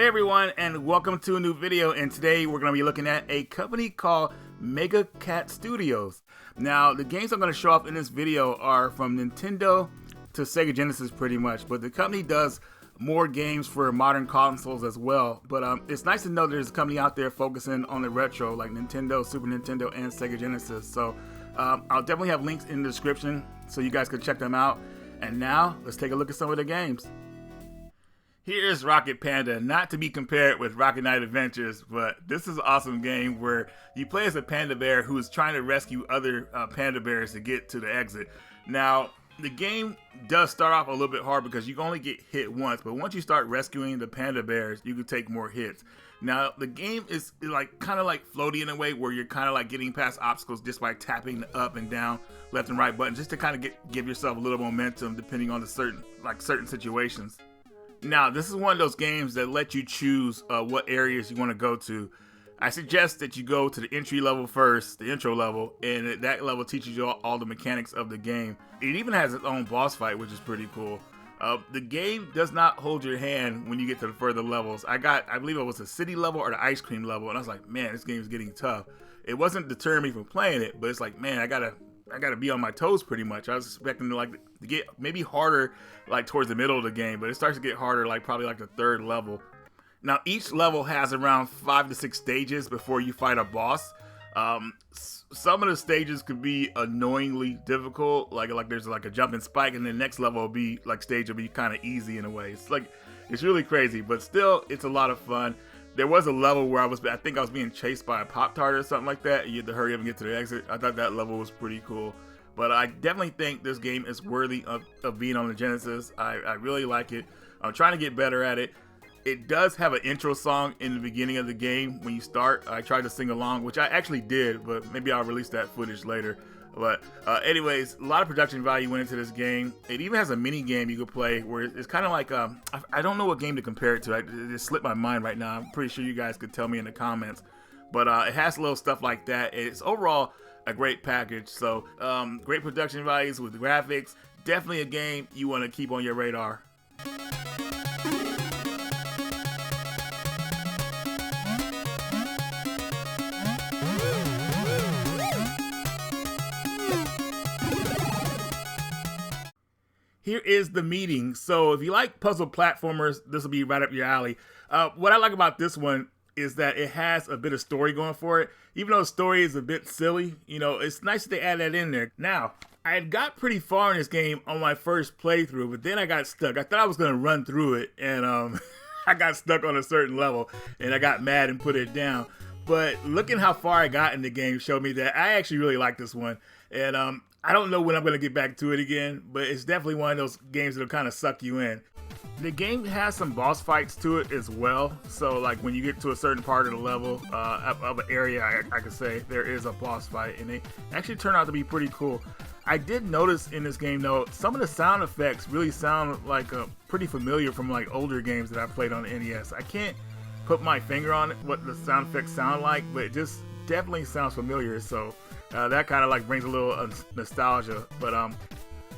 Hey everyone, and welcome to a new video. And today we're going to be looking at a company called Mega Cat Studios. Now, the games I'm going to show off in this video are from Nintendo to Sega Genesis pretty much, but the company does more games for modern consoles as well. But it's nice to know there's a company out there focusing on the retro, like Nintendo, Super Nintendo, and Sega Genesis. So I'll definitely have links in the description so you guys can check them out. And now, let's take a look at some of the games. Here's Rocket Panda, not to be compared with Rocket Knight Adventures, but this is an awesome game where you play as a panda bear who is trying to rescue other panda bears to get to the exit. Now, the game does start off a little bit hard because you can only get hit once, but once you start rescuing the panda bears, you can take more hits. Now, the game is like kind of like floaty in a way where you're kind of like getting past obstacles just by tapping the up and down, left and right buttons, just to kind of give yourself a little momentum depending on the certain situations. Now, this is one of those games that let you choose what areas you want to go to. I suggest that you go to the entry level first, the intro level, and that level teaches you all the mechanics of the game. It even has its own boss fight, which is pretty cool. The game does not hold your hand when you get to the further levels. I believe it was the city level or the ice cream level, and I was like, man, this game is getting tough. It wasn't deterring me from playing it, but it's like, man, I gotta be on my toes pretty much. I was expecting to get maybe harder like towards the middle of the game, but it starts to get harder like probably like the third level. Now each level has around 5 to 6 stages before you fight a boss. Some of the stages could be annoyingly difficult, like there's like a jumping spike, and the next level will be kind of easy in a way. It's really crazy, but still it's a lot of fun. There was a level where I think I was being chased by a Pop-Tart or something like that. You had to hurry up and get to the exit. I thought that level was pretty cool. But I definitely think this game is worthy of being on the Genesis. I really like it. I'm trying to get better at it. It does have an intro song in the beginning of the game when you start. I tried to sing along, which I actually did, but maybe I'll release that footage later. But anyways, a lot of production value went into this game. It even has a mini game you could play where it's kind of like I don't know what game to compare it to. It just slipped my mind right now. I'm pretty sure you guys could tell me in the comments. But it has little stuff like that. It's overall a great package. So great production values with graphics. Definitely a game you want to keep on your radar. Here is The Meeting. So if you like puzzle platformers, this will be right up your alley. What I like about this one is that it has a bit of story going for it. Even though the story is a bit silly, it's nice that they add that in there. Now, I had got pretty far in this game on my first playthrough, but then I got stuck. I thought I was going to run through it, and I got stuck on a certain level, and I got mad and put it down. But looking how far I got in the game showed me that I actually really like this one. And I don't know when I'm going to get back to it again, but it's definitely one of those games that'll kind of suck you in. The game has some boss fights to it as well. So like when you get to a certain part of the level, of an area, I could say there is a boss fight, and they actually turn out to be pretty cool. I did notice in this game though, some of the sound effects really sound like pretty familiar from like older games that I've played on the NES. I can't put my finger on it, what the sound effects sound like, but it just definitely sounds familiar. So that kind of like brings a little nostalgia. But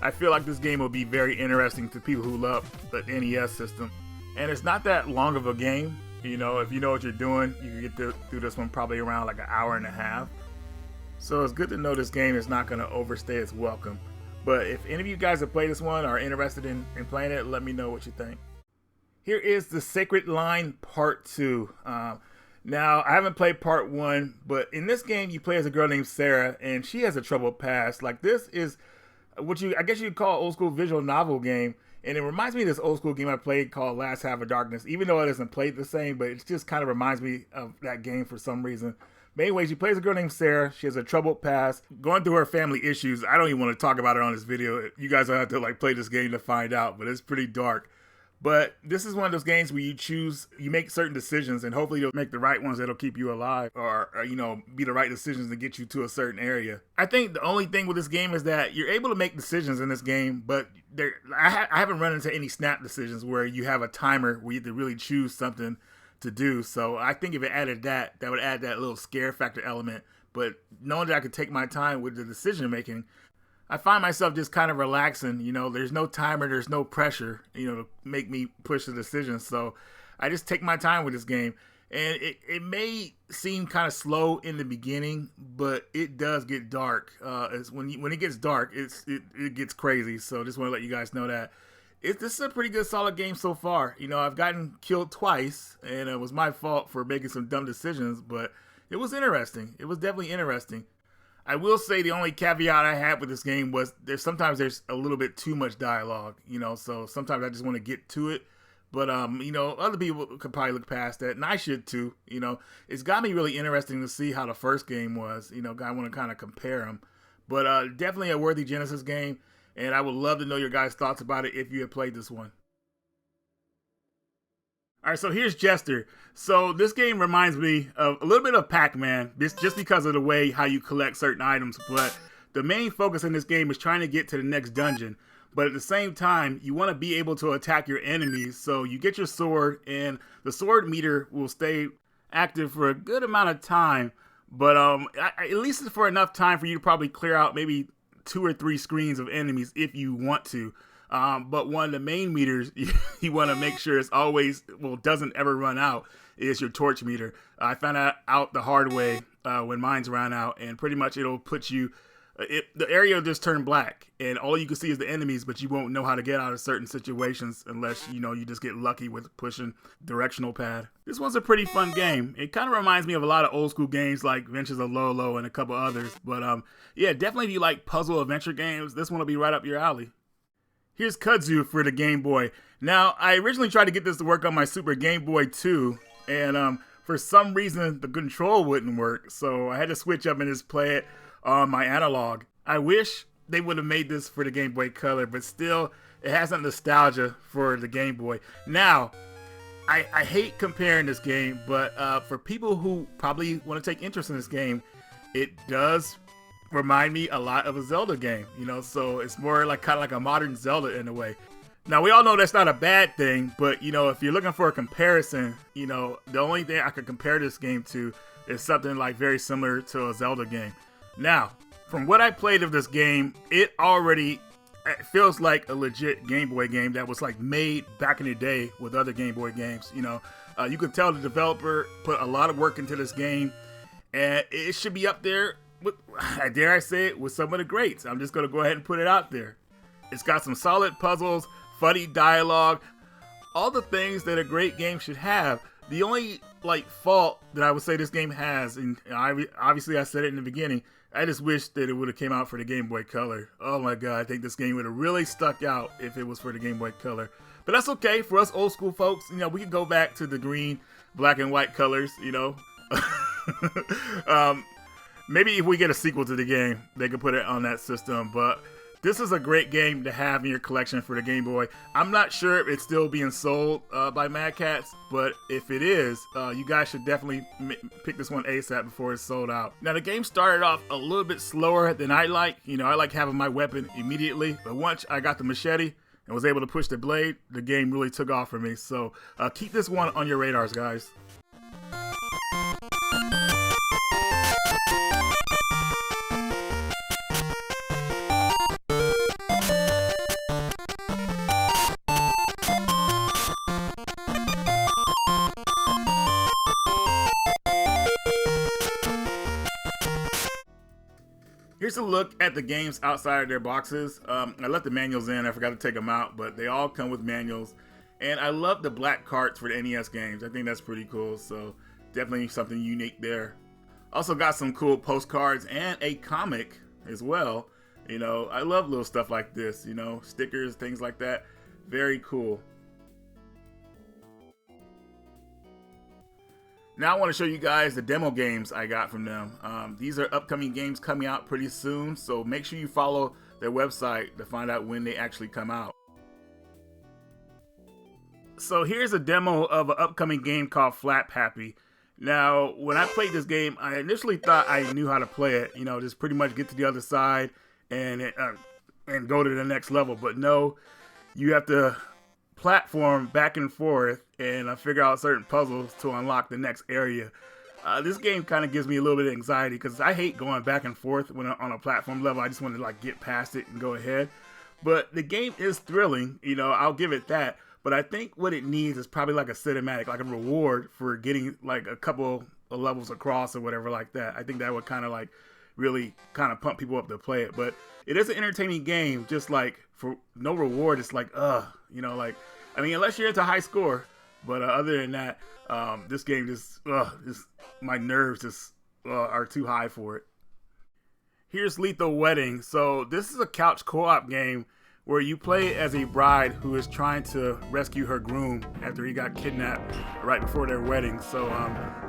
I feel like this game will be very interesting to people who love the NES system. And it's not that long of a game. If you know what you're doing, you can get through this one probably around like an hour and a half. So it's good to know this game is not going to overstay its welcome. But if any of you guys have played this one or are interested in playing it, let me know what you think. Here is The Sacred Line Part 2. Now, I haven't played Part 1, but in this game, you play as a girl named Sarah, and she has a troubled past. Like, this is what I guess you'd call an old school visual novel game, and it reminds me of this old school game I played called Last Half of Darkness, even though it isn't played the same, but it just kind of reminds me of that game for some reason. But anyways, she plays a girl named Sarah. She has a troubled past, going through her family issues. I don't even want to talk about it on this video. You guys will have to play this game to find out, but it's pretty dark. But this is one of those games where you make certain decisions, and hopefully you'll make the right ones that'll keep you alive, or be the right decisions to get you to a certain area. I think the only thing with this game is that you're able to make decisions in this game, but I haven't run into any snap decisions where you have a timer where you have to really choose something to do. So I think if it added that would add that little scare factor element. But knowing that I could take my time with the decision making, I find myself just kind of relaxing. There's no timer, there's no pressure, to make me push the decision. So I just take my time with this game. And it may seem kind of slow in the beginning, but it does get dark. When it gets dark, it gets crazy. So just want to let you guys know that this is a pretty good, solid game so far. You know, I've gotten killed twice, and it was my fault for making some dumb decisions, but it was interesting. It was definitely interesting. I will say the only caveat I had with this game was sometimes there's a little bit too much dialogue. You know, so sometimes I just want to get to it. But, you know, other people could probably look past that, and I should too. You know, it's got me really interesting to see how the first game was. You know, I want to kind of compare them. But definitely a worthy Genesis game, and I would love to know your guys' thoughts about it if you have played this one. All right, so here's Jester. So this game reminds me of a little bit of Pac-Man, just because of the way how you collect certain items. But the main focus in this game is trying to get to the next dungeon. But at the same time, you want to be able to attack your enemies. So you get your sword, and the sword meter will stay active for a good amount of time. But at least for enough time for you to probably clear out maybe 2 or 3 screens of enemies if you want to. But one of the main meters you want to make sure it's always, doesn't ever run out, is your torch meter. I found out the hard way when mine's ran out, and pretty much it'll put you... the area will just turn black, and all you can see is the enemies, but you won't know how to get out of certain situations unless, you know, you just get lucky with pushing directional pad. This one's a pretty fun game. It kind of reminds me of a lot of old school games like Adventures of Lolo and a couple others. But yeah, definitely if you like puzzle adventure games, this one will be right up your alley. Here's Kudzu for the Game Boy. Now, I originally tried to get this to work on my Super Game Boy 2, and for some reason the control wouldn't work, so I had to switch up and just play it on my analog. I wish they would have made this for the Game Boy Color, but still, it has that nostalgia for the Game Boy. Now, I hate comparing this game, but for people who probably want to take interest in this game, it does remind me a lot of a Zelda game, you know, so it's more like kind of like a modern Zelda in a way. Now, we all know that's not a bad thing, but, you know, if you're looking for a comparison, you know, the only thing I could compare this game to is something like very similar to a Zelda game. Now, from what I played of this game, it feels like a legit Game Boy game that was like made back in the day with other Game Boy games. You know, you can tell the developer put a lot of work into this game, and it should be up there with, dare I say it, with some of the greats. I'm just going to go ahead and put it out there. It's got some solid puzzles, funny dialogue, all the things that a great game should have. The only fault that I would say this game has, and obviously I said it in the beginning, I just wish that it would have came out for the Game Boy Color. Oh my god, I think this game would have really stuck out if it was for the Game Boy Color. But that's okay for us old school folks. You know, we can go back to the green, black and white colors, you know. Maybe if we get a sequel to the game, they could put it on that system. But this is a great game to have in your collection for the Game Boy. I'm not sure if it's still being sold by Mad Catz, but if it is, you guys should definitely pick this one ASAP before it's sold out. Now, the game started off a little bit slower than I like. You know, I like having my weapon immediately, but once I got the machete and was able to push the blade, the game really took off for me. So keep this one on your radars, guys. Here's a look at the games outside of their boxes. I left the manuals in. I forgot to take them out, but they all come with manuals. And I love the black carts for the NES games. I think that's pretty cool, so definitely something unique there. Also got some cool postcards and a comic as well. You know, I love little stuff like this, you know, stickers, things like that. Very cool. Now I want to show you guys the demo games I got from them. These are upcoming games coming out pretty soon, so make sure you follow their website to find out when they actually come out. So here's a demo of an upcoming game called Flap Happy. Now, when I played this game, I initially thought I knew how to play it. You know, just pretty much get to the other side and go to the next level. But no, you have to platform back and forth and figure out certain puzzles to unlock the next area. This game kind of gives me a little bit of anxiety because I hate going back and forth when on a platform level. I just want to like get past it and go ahead. But the game is thrilling, you know, I'll give it that. But I think what it needs is probably like a cinematic, like a reward for getting like a couple of levels across or whatever like that. I think that would kind of like really kind of pump people up to play it. But it is an entertaining game, just like for no reward. It's like, you know, like, I mean, unless you're into high score. But other than that, this game just my nerves just are too high for it. Here's Lethal Wedding. So this is a couch co-op game where you play as a bride who is trying to rescue her groom after he got kidnapped right before their wedding. So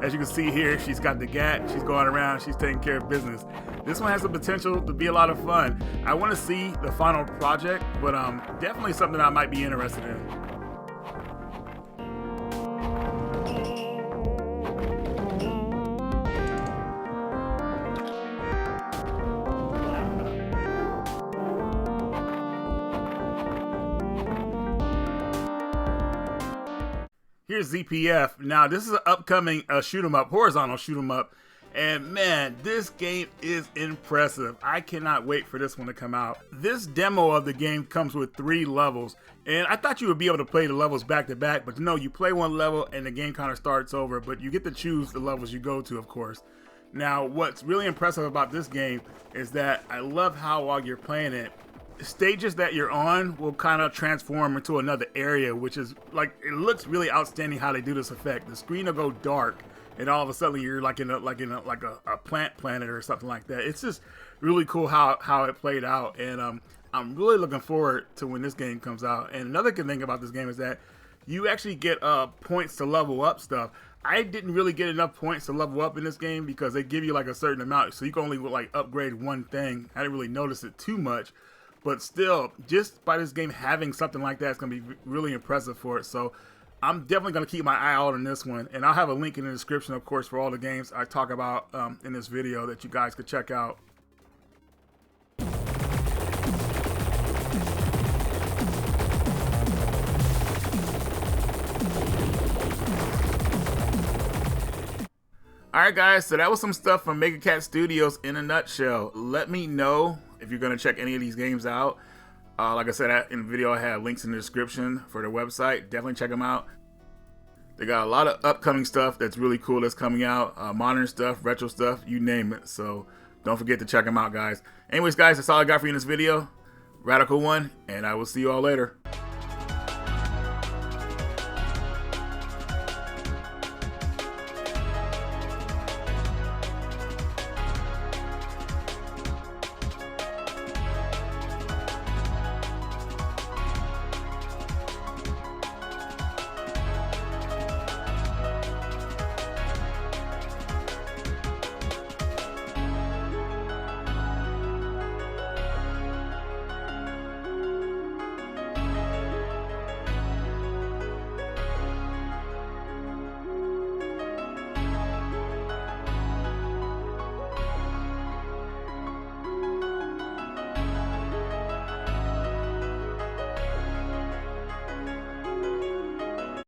as you can see here, she's got the gat, she's going around, she's taking care of business. This one has the potential to be a lot of fun. I want to see the final project, but definitely something I might be interested in. Here's ZPF. Now, this is an upcoming shoot 'em up, horizontal shoot 'em up. And man, this game is impressive. I cannot wait for this one to come out. This demo of the game comes with 3 levels. And I thought you would be able to play the levels back to back, but no, you play one level and the game kind of starts over, but you get to choose the levels you go to, of course. Now, what's really impressive about this game is that I love how while you're playing it, stages that you're on will kind of transform into another area, which is like, it looks really outstanding how they do this effect. The screen will go dark and all of a sudden you're like in a plant planet or something like that. It's just really cool how it played out, and I'm really looking forward to when this game comes out. And another good thing about this game is that you actually get points to level up stuff. I didn't really get enough points to level up in this game because they give you like a certain amount, so you can only like upgrade one thing. I didn't really notice it too much. But still, just by this game having something like that, it's going to be really impressive for it. So I'm definitely going to keep my eye out on this one. And I'll have a link in the description, of course, for all the games I talk about in this video that you guys could check out. Alright guys, so that was some stuff from MegaCat Studios in a nutshell. Let me know if you're going to check any of these games out. Like I said in the video, I have links in the description for their website. Definitely check them out. They got a lot of upcoming stuff that's really cool that's coming out. Modern stuff, retro stuff, you name it. So don't forget to check them out, guys. Anyways, guys, that's all I got for you in this video. Radical One, and I will see you all later.